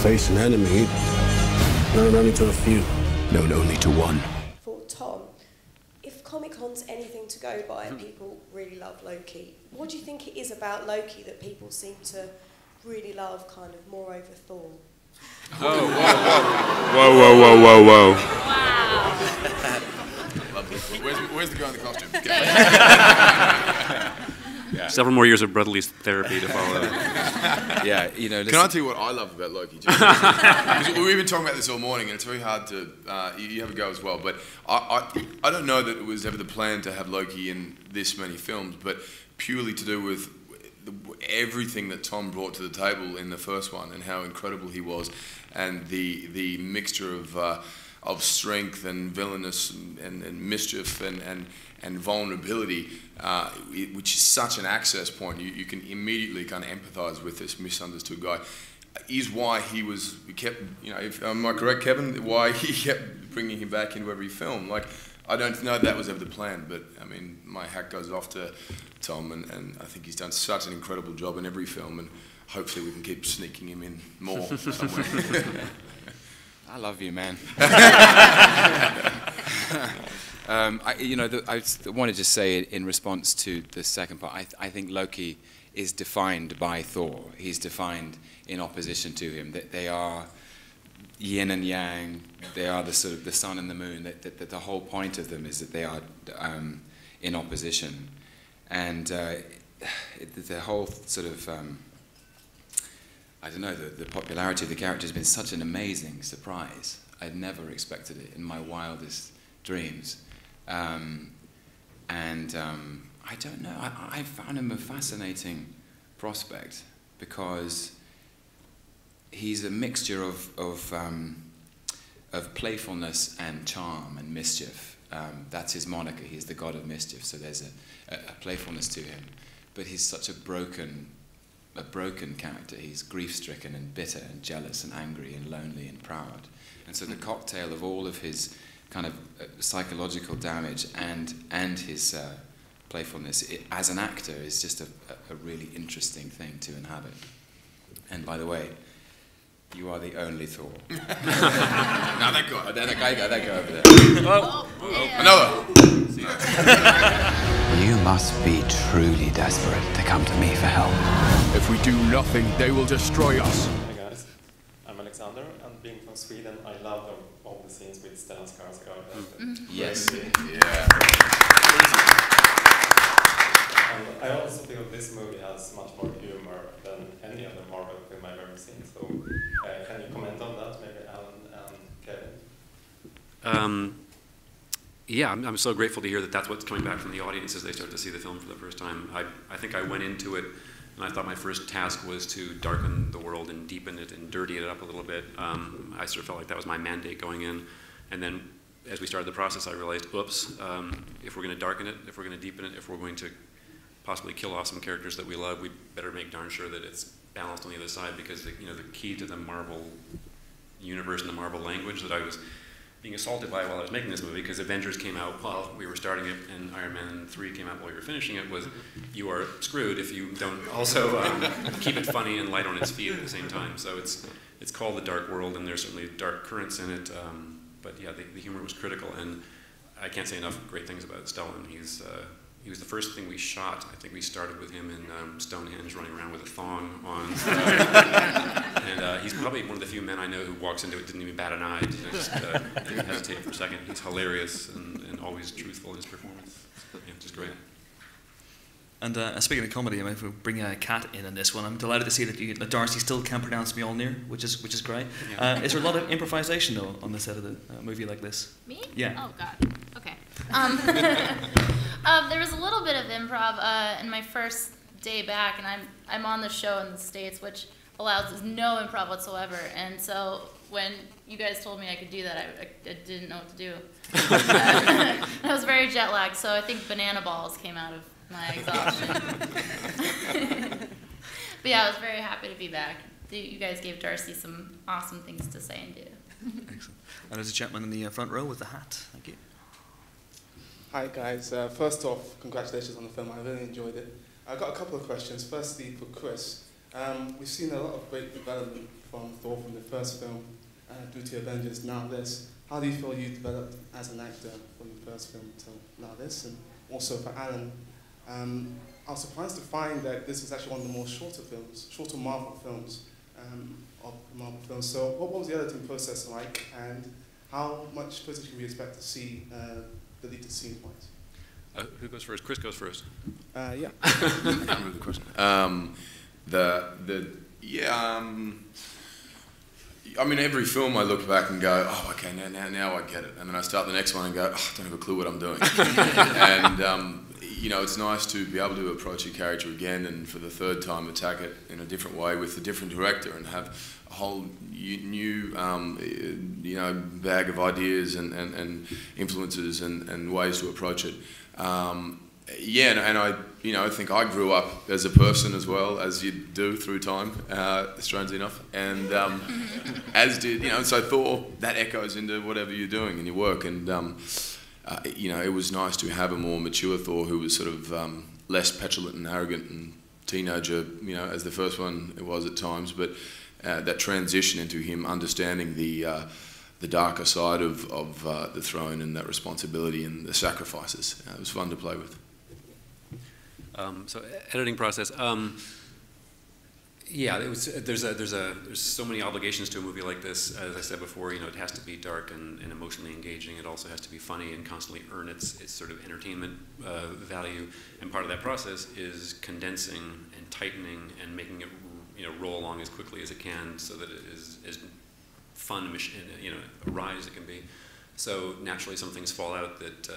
face an enemy, known only to a few. Known only to one. For Tom, if Comic-Con's anything to go by, people really love Loki. What do you think it is about Loki that people seem to really love kind of more over Thor? Oh, whoa, whoa, whoa, whoa, whoa, whoa, whoa. Wow. Where's the guy in the costume? Yeah. Several more years of brotherly therapy to follow. Yeah, you know. Listen. Can I tell you what I love about Loki? Because we've been talking about this all morning, and it's very hard to. You have a go as well, but I don't know that it was ever the plan to have Loki in this many films, but purely to do with everything that Tom brought to the table in the first one, and how incredible he was, and the mixture of strength and villainous and mischief and vulnerability, which is such an access point. You can immediately kind of empathise with this misunderstood guy, is why he kept, you know, am I correct, Kevin? Why he kept bringing him back into every film. Like, I don't know that was ever the plan, but I mean, my hat goes off to Tom, and I think he's done such an incredible job in every film, and hopefully we can keep sneaking him in more somewhere. I love you, man. I wanted to say in response to the second part, I think Loki is defined by Thor. He's defined in opposition to him. That they are yin and yang. They are the sort of the sun and the moon. That the whole point of them is that they are in opposition, and the whole sort of I don't know, the popularity of the character has been such an amazing surprise. I'd never expected it in my wildest dreams. I don't know, I found him a fascinating prospect because he's a mixture of playfulness and charm and mischief. That's his moniker, he's the god of mischief, so there's a playfulness to him. But he's such a broken character. He's grief-stricken and bitter and jealous and angry and lonely and proud. And so the cocktail of all of his kind of psychological damage and his playfulness as an actor is just a really interesting thing to inhabit. And by the way, you are the only Thor. No, that guy. That guy over there. Another. You must be truly desperate to come to me for help. If we do nothing, they will destroy us. Hey guys, I'm Alexander, and being from Sweden, I love all the scenes with Stellan Skarsgård. Yes. Yeah. And I also feel this movie has much more humor than any other Marvel film I've ever seen. So, can you comment on that, maybe Alan and Kevin? Yeah, I'm so grateful to hear that that's what's coming back from the audience as they start to see the film for the first time. I think I went into it and I thought my first task was to darken the world and deepen it and dirty it up a little bit. I sort of felt like that was my mandate going in. And then as we started the process, I realized, oops, if we're going to darken it, if we're going to deepen it, if we're going to possibly kill off some characters that we love, we better make darn sure that it's balanced on the other side, because the key to the Marvel universe and the Marvel language that I was being assaulted by while I was making this movie, because Avengers came out while we were starting it and Iron Man 3 came out while we were finishing it, was you are screwed if you don't also keep it funny and light on its feet at the same time. So it's called The Dark World, and there's certainly dark currents in it, but yeah, the humor was critical, and I can't say enough great things about Stellan. He was the first thing we shot. I think we started with him in Stonehenge running around with a thong on. And he's probably one of the few men I know who walks into it, didn't even bat an eye, didn't hesitate for a second. He's hilarious and always truthful in his performance. Yeah, just great. And speaking of comedy, if we bring Kat in this one, I'm delighted to see that Darcy still can't pronounce Mjolnir, which is great. Yeah. Is there a lot of improvisation though on the set of the movie like this? Me? Yeah. Oh God. Okay. There was a little bit of improv in my first day back, and I'm on the show in the States, which allows no improv whatsoever. And so when you guys told me I could do that, I didn't know what to do. I was very jet lagged, so I think banana balls came out of my exhaustion. But yeah, I was very happy to be back. You guys gave Darcy some awesome things to say and do. Excellent. And there's a gentleman in the front row with the hat. Thank you. Hi guys. First off, congratulations on the film. I really enjoyed it. I've got a couple of questions. Firstly, for Chris, We've seen a lot of great development from Thor from the first film through to Avengers, now this. How do you feel you developed as an actor from the first film to now this? And also for Alan, I was surprised to find that this was actually one of the more shorter Marvel films of the Marvel films. So what was the editing process like, and how much footage can we expect to see deleted scene-wise? Who goes first? Chris goes first. Yeah. I can't remember the question. I mean, every film I look back and go, oh, okay, now I get it. And then I start the next one and go, oh, I don't have a clue what I'm doing. And, you know, it's nice to be able to approach a character again and for the third time attack it in a different way with a different director and have a whole new, you know, bag of ideas and influences and ways to approach it. Yeah, and I, you know, I think I grew up as a person as well, as you do through time, strangely enough, and as did, you know, so Thor, that echoes into whatever you're doing in your work, and you know, it was nice to have a more mature Thor who was sort of less petulant and arrogant and teenager, you know, as the first one it was at times, but that transition into him understanding the darker side of the throne and that responsibility and the sacrifices. It was fun to play with. So editing process. Yeah, there's so many obligations to a movie like this. As I said before, you know, it has to be dark and emotionally engaging. It also has to be funny and constantly earn its sort of entertainment value. And part of that process is condensing and tightening and making it, you know, roll along as quickly as it can, so that it is as fun and, you know, a ride as it can be. So naturally, some things fall out that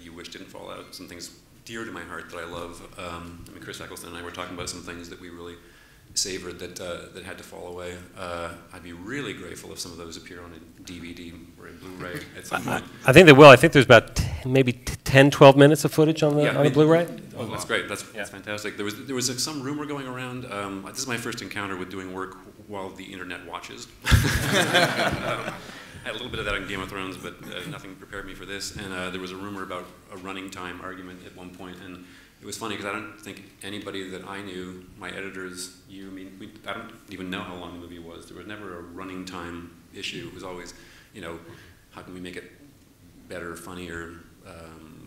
you wish didn't fall out. Some things dear to my heart that I love. I mean, Chris Eccleston and I were talking about some things that we really savored that had to fall away. I'd be really grateful if some of those appear on a DVD or a Blu-ray at some point. I think they will. I think there's about maybe 10, 12 minutes of footage on the Blu-ray. Oh, that's great. That's fantastic. There was some rumor going around. This is my first encounter with doing work while the internet watches. I had a little bit of that on Game of Thrones, but nothing prepared me for this. And there was a rumor about a running time argument at one point, and it was funny because I don't think anybody that I knew, my editors, you, I mean, I don't even know how long the movie was. There was never a running time issue. It was always, you know, how can we make it better, funnier,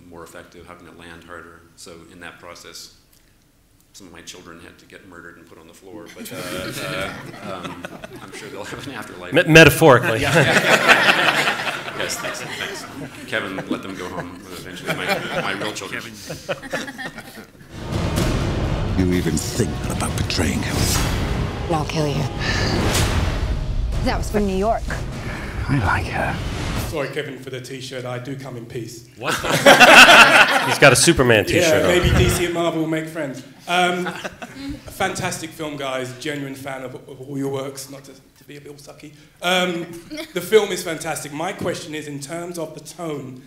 more effective? How can it land harder? So in that process, some of my children had to get murdered and put on the floor, but I'm sure they'll have an afterlife. Metaphorically. Yes, thanks. Kevin, let them go home eventually, my real children. You even think about betraying him? I'll kill you. That was from New York. I like her. Sorry, Kevin, for the T-shirt. I do come in peace. What? He's got a Superman T-shirt. Yeah, maybe DC and Marvel will make friends. A fantastic film, guys. Genuine fan of all your works, not to be a bit sucky. The film is fantastic. My question is, in terms of the tone,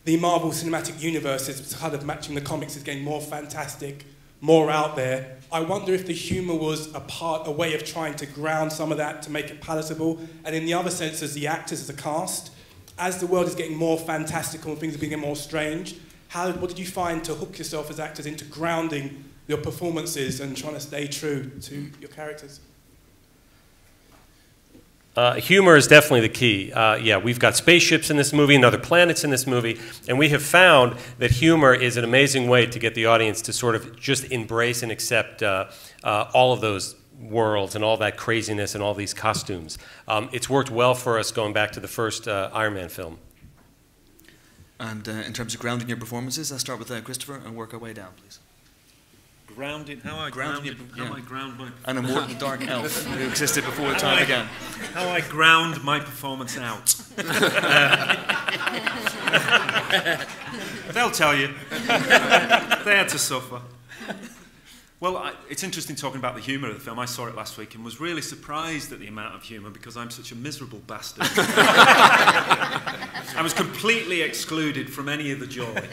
the Marvel Cinematic Universe is kind of matching the comics, is getting more fantastic, more out there. I wonder if the humour was a way of trying to ground some of that to make it palatable, and in the other sense, as the actors, as the cast, as the world is getting more fantastical and things are becoming more strange, what did you find to hook yourself as actors into grounding your performances and trying to stay true to your characters? Humor is definitely the key. Yeah, we've got spaceships in this movie and other planets in this movie, and we have found that humor is an amazing way to get the audience to sort of just embrace and accept all of those worlds and all that craziness and all these costumes. It's worked well for us going back to the first Iron Man film. And in terms of grounding your performances, I'll start with Christopher and work our way down, please. Grounded? How I ground my... An immortal dark elf who existed before the time began. How I ground my performance out. They'll tell you. They had to suffer. Well, it's interesting talking about the humour of the film. I saw it last week and was really surprised at the amount of humour because I'm such a miserable bastard. I was completely excluded from any of the joy.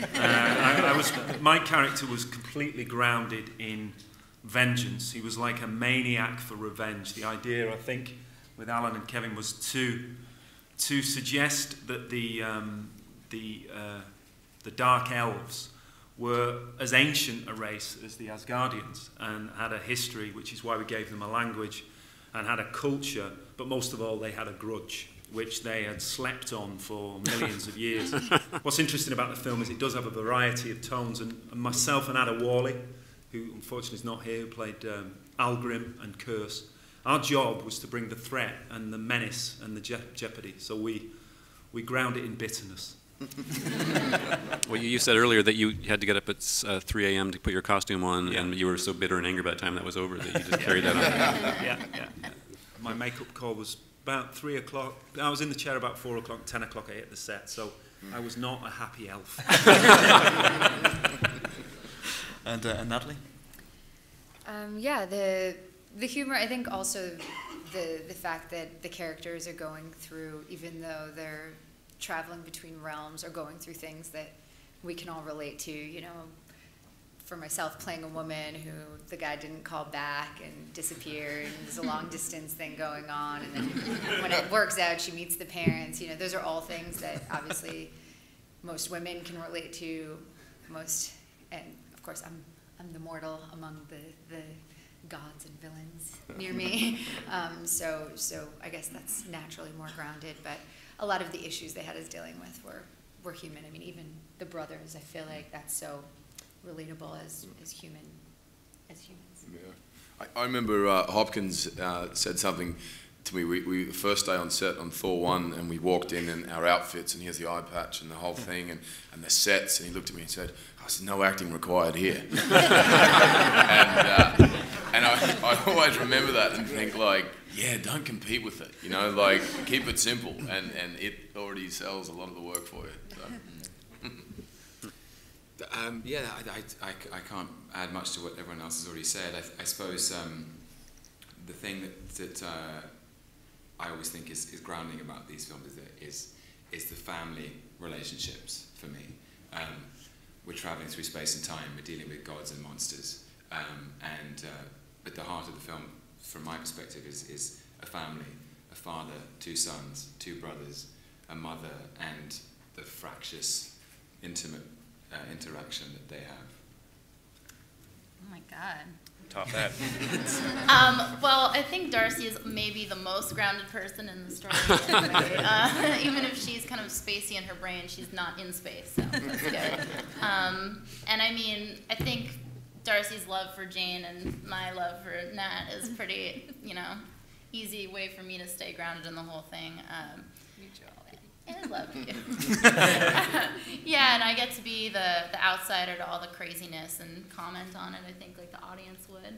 My character was completely grounded in vengeance. He was like a maniac for revenge. The idea, I think, with Alan and Kevin was to suggest that the Dark Elves were as ancient a race as the Asgardians and had a history, which is why we gave them a language, and had a culture, but most of all they had a grudge, which they had slept on for millions of years. What's interesting about the film is it does have a variety of tones, and myself and Ada Worley, who unfortunately is not here, who played Algrim and Curse, our job was to bring the threat and the menace and the jeopardy, so we ground it in bitterness. Well, you said earlier that you had to get up at 3 a.m. to put your costume on, and you were so bitter and angry by the time that was over that you just carried that on. Yeah. My makeup call was about 3 o'clock. I was in the chair about 4 o'clock, 10 o'clock I hit the set, so I was not a happy elf. And Natalie? Yeah, the humor, I think also the fact that the characters are going through, even though they're traveling between realms or going through things that we can all relate to, you know, for myself playing a woman who the guy didn't call back and disappeared, and there's a long distance thing going on, and then when it works out she meets the parents, you know, those are all things that obviously most women can relate to, and of course I'm the mortal among the gods and villains near me, so I guess that's naturally more grounded, but a lot of the issues they had us dealing with were human. I mean, even the brothers, I feel like that's so relatable as humans. Yeah. I remember Hopkins said something to me. We the first day on set on Thor 1, and we walked in our outfits, and here's the eye patch and the whole thing, and the sets, and he looked at me and said, "Oh, there's no acting required here." and I always remember that and think, like, yeah, don't compete with it, you know, like, keep it simple, and it already sells a lot of the work for you. So. Yeah, I can't add much to what everyone else has already said. I suppose the thing that I always think is grounding about these films is the family relationships for me. We're traveling through space and time, we're dealing with gods and monsters, but the heart of the film, from my perspective, is a family, a father, 2 sons, 2 brothers, a mother, and the fractious, intimate interaction that they have. Oh my God. Top that. Well, I think Darcy is maybe the most grounded person in the story. Even if she's kind of spacey in her brain, she's not in space, so that's good. And I mean, I think Darcy's love for Jane and my love for Nat is pretty, you know, easy way for me to stay grounded in the whole thing. I love you. Yeah, and I get to be the outsider to all the craziness and comment on it, I think, like the audience would.